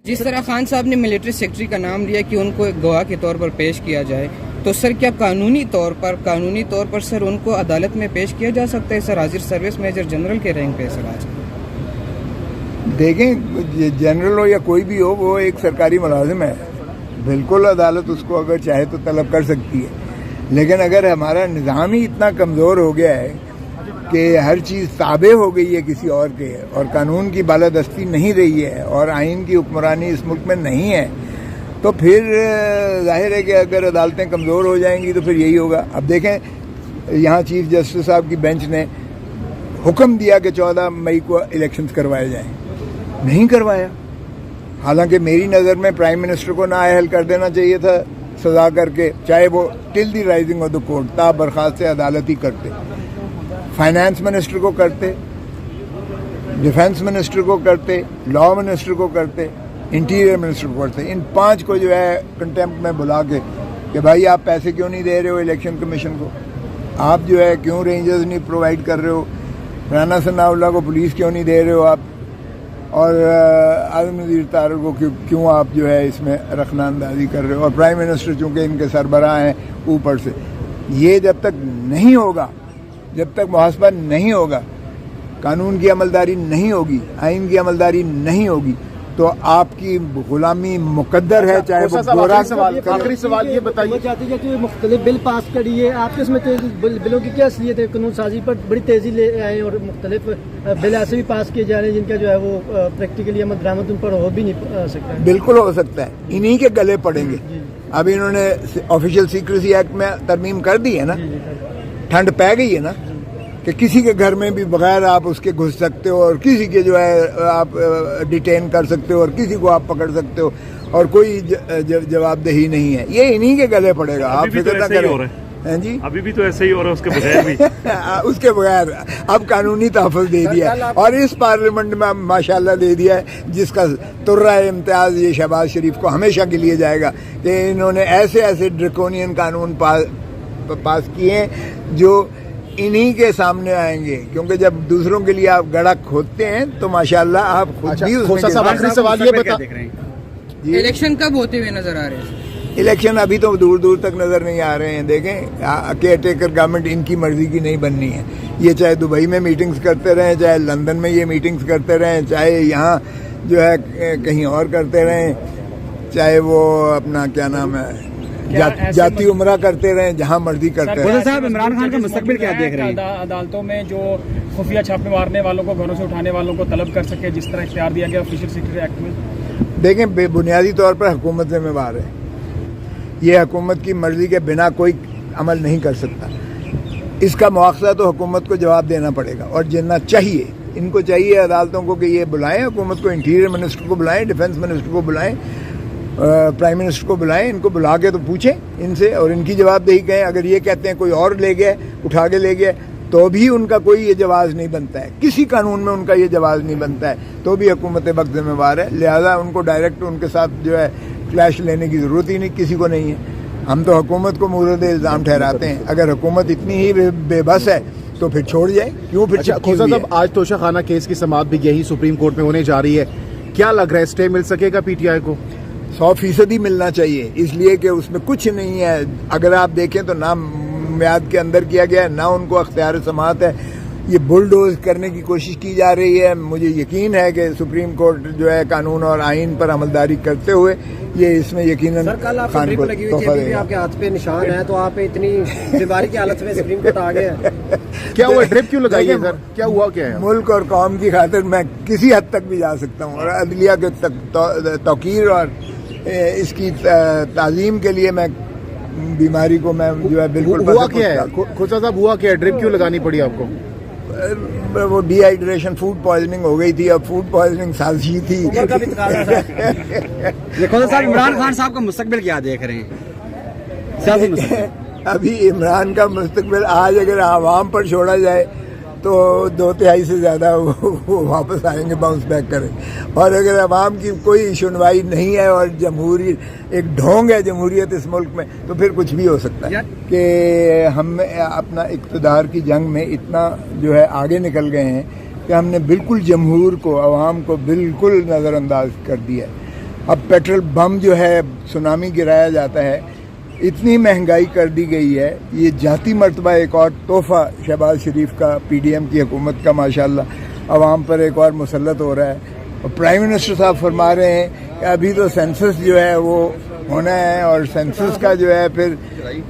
جس طرح خان صاحب نے ملٹری سیکرٹری کا نام لیا کہ ان کو ایک گواہ کے طور پر پیش کیا جائے، تو سر کیا قانونی طور پر سر ان کو عدالت میں پیش کیا جا سکتا ہے؟ سر حاضر سروس میجر جنرل کے رینک پہ سر آج دیکھیں، جنرل ہو یا کوئی بھی ہو، وہ ایک سرکاری ملازم ہے، بالکل عدالت اس کو اگر چاہے تو طلب کر سکتی ہے، لیکن اگر ہمارا نظام ہی اتنا کمزور ہو گیا ہے کہ ہر چیز تابع ہو گئی ہے کسی اور کے، اور قانون کی بالادستی نہیں رہی ہے، اور آئین کی حکمرانی اس ملک میں نہیں ہے، تو پھر ظاہر ہے کہ اگر عدالتیں کمزور ہو جائیں گی تو پھر یہی ہوگا۔ اب دیکھیں، یہاں چیف جسٹس صاحب کی بینچ نے حکم دیا کہ 14 مئی کو الیکشنز کروائے جائیں، نہیں کروایا، حالانکہ میری نظر میں پرائم منسٹر کو نااہل کر دینا چاہیے تھا سزا کر کے، چاہے وہ ٹل دی رائزنگ آف دا کورٹ، تا برخاست عدالت ہی کرتے، فائنانس منسٹر کو کرتے، ڈیفنس منسٹر کو کرتے، لا منسٹر کو کرتے، انٹیریئر منسٹر کو کرتے، ان 5 کو جو ہے کنٹیمپٹ میں بلا کے کہ بھائی آپ پیسے کیوں نہیں دے رہے ہو الیکشن کمیشن کو، آپ جو ہے کیوں رینجرز نہیں پرووائڈ کر رہے ہو، رانا ثناء اللہ کو پولیس کیوں نہیں دے رہے ہو آپ، اور اعظم نذیر طارق کو کیوں آپ جو ہے اس میں رخنہ اندازی کر رہے ہو، اور پرائم منسٹر چونکہ ان کے سربراہ ہیں اوپر سے۔ یہ جب تک نہیں ہوگا، جب تک محاسبہ نہیں ہوگا، قانون کی عملداری نہیں ہوگی، آئین کی عملداری نہیں ہوگی، تو آپ کی غلامی مقدر ہے، چاہے وہ گورا۔ آخری سوال یہ بتائیے، چاہتے ہیں کہ مختلف بل پاس کری ہے، آپ کے اس میں بلوں کی کیا اصلیت ہے؟ قانون سازی پر بڑی تیزی لے آئے اور مختلف بل ایسے بھی پاس کیے جا رہے ہیں جن کا جو ہے وہ پریکٹیکلی عمل درآمد ان پر ہو بھی نہیں سکتا۔ بالکل ہو سکتا ہے، انہی کے گلے پڑیں گے۔ اب انہوں نے آفیشیل سیکریسی ایکٹ میں ترمیم کر دی ہے نا، ٹھنڈ پہ گئی ہے نا کہ کسی کے گھر میں بھی بغیر آپ اس کے گھس سکتے ہو، اور کسی کے جو ہے آپ ڈیٹین کر سکتے ہو، اور کسی کو آپ پکڑ سکتے ہو، اور کوئی جواب دہی نہیں ہے، یہ انہی کے گلے پڑے گا۔ آپ فکر نہ کریں جی، ابھی بھی تو ایسے ہی ہو رہا ہے، اس کے بغیر بھی اس کے بغیر اب قانونی تحفظ دے دیا ہے، اور اس پارلیمنٹ میں ماشاءاللہ دے دیا ہے، جس کا ترہ امتیاز یہ شہباز شریف کو ہمیشہ کے لیے جائے گا کہ انہوں نے ایسے ڈریکونین قانون پاس کیے ہیں جو انہی کے سامنے آئیں گے، کیونکہ جب دوسروں کے لیے آپ گڑھا کھودتے ہیں تو ماشاءاللہ آپ خود بھی اس میں۔ آخری سوال یہ بتا، الیکشن کب ہوتے ہوئے نظر آ رہے ہیں؟ الیکشن ابھی تو دور دور تک نظر نہیں آ رہے ہیں۔ دیکھیں، کیئر ٹیکر گورنمنٹ ان کی مرضی کی نہیں بننی ہے، یہ چاہے دبئی میں میٹنگز کرتے رہیں، چاہے لندن میں یہ میٹنگز کرتے رہیں، چاہے یہاں جو ہے کہیں اور کرتے رہیں، چاہے وہ اپنا کیا نام ہے جاتی عمرہ کرتے رہیں، جہاں مرضی کرتے رہیں۔ صاحب عمران خان کا مستقبل کیا دیکھ رہے ہیں؟ عدالتوں میں جو خفیہ چھاپے مارنے والوں کو، گھروں سے اٹھانے والوں کو طلب کر سکے، جس طرح اختیار دیا گیا آفیشیل سیکریٹری ایکٹ میں؟ دیکھیں، بے بنیادی طور پر حکومت ذمہ دار ہے، یہ حکومت کی مرضی کے بنا کوئی عمل نہیں کر سکتا، اس کا مواخذہ تو حکومت کو جواب دینا پڑے گا، اور دینا چاہیے، ان کو چاہیے عدالتوں کو کہ یہ بلائیں حکومت کو، انٹیریئر منسٹر کو بلائیں، ڈیفنس منسٹر کو بلائیں، پرائم منسٹر کو بلائیں، ان کو بلا کے تو پوچھیں ان سے، اور ان کی جواب دہی کہیں۔ اگر یہ کہتے ہیں کوئی اور لے گیا، اٹھا کے لے گیا، تو بھی ان کا کوئی یہ جواز نہیں بنتا ہے، کسی قانون میں ان کا یہ جواز نہیں بنتا ہے، تو بھی حکومت وقت ذمہ دار ہے، لہذا ان کو ڈائریکٹ ان کے ساتھ جو ہے کلیش لینے کی ضرورت ہی نہیں، کسی کو نہیں ہے۔ ہم تو حکومت کو مورد الزام ٹھہراتے ہیں، اگر حکومت اتنی ہی بے بس ہے تو پھر چھوڑ جائے، کیوں پھر چپکی ہوئی ہے۔ آج توشہ خانہ کیس کی سماعت بھی یہی سپریم کورٹ میں ہونے جا رہی ہے، کیا لگ رہا ہے اسٹے مل سکے گا پی ٹی آئی کو؟ 100% ہی ملنا چاہیے، اس لیے کہ اس میں کچھ نہیں ہے، اگر آپ دیکھیں تو نہ میعاد کے اندر کیا گیا ہے، نہ ان کو اختیار سماعت ہے، یہ بلڈوز کرنے کی کوشش کی جا رہی ہے۔ مجھے یقین ہے کہ سپریم کورٹ جو ہے قانون اور آئین پر عملداری کرتے ہوئے یہ اس میں یقیناً خان کو تحفہ دے گا۔ آپ کے ہاتھ پہ نشان ہے تو آپ اتنی بیماری کی حالت میں سپریم کورٹ آ گئے ہیں، کیا ہوا؟ ڈرپ کیوں لگائی ہے سر؟ کیا ہوا؟ کیا ہے؟ ملک اور قوم کی خاطر میں کسی حد تک بھی جا سکتا ہوں، اور عدلیہ کے توقیر اور اس کی تعظیم کے لیے میں بیماری کو میں جو ہے بالکل۔ ہوا کیا ہے کھوسا صاحب، ہوا کیا ہے؟ ڈرپ کیوں لگانی پڑی آپ کو؟ وہ ڈی ہائیڈریشن، فوڈ پوائزننگ ہو گئی تھی، اب فوڈ پوائزننگ سازی تھی۔ عمران خان صاحب کا مستقبل کیا دیکھ رہے ہیں؟ ابھی عمران کا مستقبل آج اگر عوام پر چھوڑا جائے تو 2/3 سے زیادہ وہ واپس آئیں گے، باؤنس بیک کریں، اور اگر عوام کی کوئی سنوائی نہیں ہے اور جمہوری ایک ڈھونگ ہے جمہوریت اس ملک میں، تو پھر کچھ بھی ہو سکتا ہے کہ ہم اپنا اقتدار کی جنگ میں اتنا جو ہے آگے نکل گئے ہیں کہ ہم نے بالکل جمہور کو، عوام کو بالکل نظر انداز کر دیا ہے۔ اب پیٹرول بم جو ہے سونامی گرایا جاتا ہے، اتنی مہنگائی کر دی گئی ہے. یہ ذاتی مرتبہ ایک اور تحفہ شہباز شریف کا، پی ڈی ایم کی حکومت کا ماشاءاللہ عوام پر ایک اور مسلط ہو رہا ہے. اور پرائم منسٹر صاحب فرما رہے ہیں کہ ابھی تو سینسس جو ہے وہ ہونا ہے، اور سینسس کا جو ہے پھر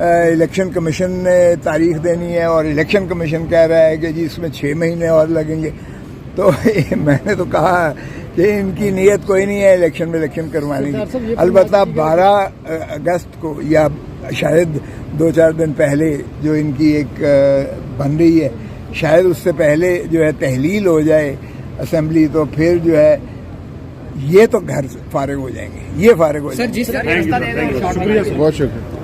الیکشن کمیشن نے تاریخ دینی ہے، اور الیکشن کمیشن کہہ رہا ہے کہ جی اس میں 6 مہینے اور لگیں گے. تو میں نے تو کہا کہ ان کی نیت کوئی نہیں ہے الیکشن میں الیکشن کروانے کی. البتہ 12 اگست کو یا شاید 2-4 دن پہلے جو ان کی ایک بن رہی ہے، شاید اس سے پہلے جو ہے تحلیل ہو جائے اسمبلی، تو پھر جو ہے یہ تو گھر فارغ ہو جائیں گے، یہ فارغ ہو جائیں گے. سر جس بہت شکریہ.